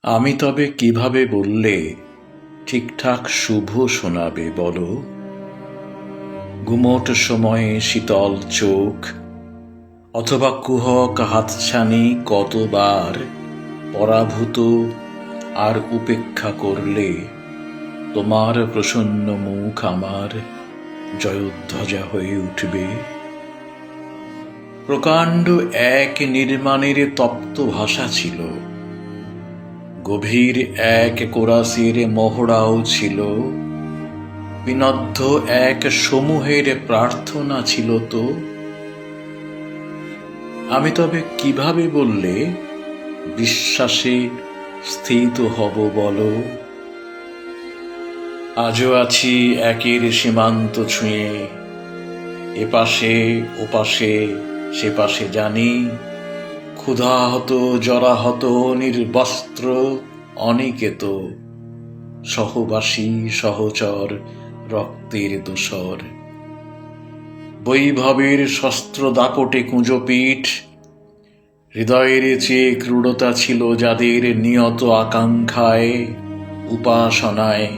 আমি তবে কিভাবে বললে ঠিকঠাক শুভ শোনাবে বলো? গুমোট সময়ে শীতল চোখ অথবা কুহক হাতছানি কতবার পরাভূত আর উপেক্ষা করলে তোমার প্রসন্ন মুখ আমার জয়োধ্বজা হয়ে উঠবে। প্রকাণ্ড এক নির্মাণের তপ্ত ভাষা ছিল, গভীর এক কোরাসের মহড়াও ছিল, বিনদ্ধ এক সমূহের প্রার্থনা ছিল তো। আমি তবে কিভাবে বললে বিশ্বাসে স্থিত হব বলো? আজও আছি একের সীমান্ত ছুঁয়ে, এপাশে ওপাশে সে পাশে জানি, ক্ষুধাহত জরাহত নির্বস্ত্র অনিকেত, সহবাসী সহচর রক্তের দোসর। বৈভবের শস্ত্র দাপটে কুঁজো পিঠ, হৃদয়ের চেয়ে ক্রূরতা ছিল যাদের নিয়ত আকাঙ্ক্ষায় উপাসনায়,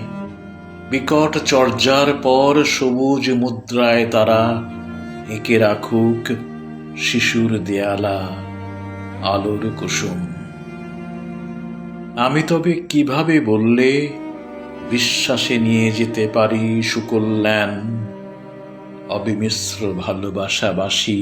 বিকট চর্যার পর সবুজ মুদ্রায় তারা এঁকে রাখুক শিশুর দেয়ালা আলোর কুসুম। আমি তবে কিভাবে বললে বিশ্বাসে নিয়ে যেতে পারি সুকল্যাণ অবিমিশ্র ভালোবাসাবাসী?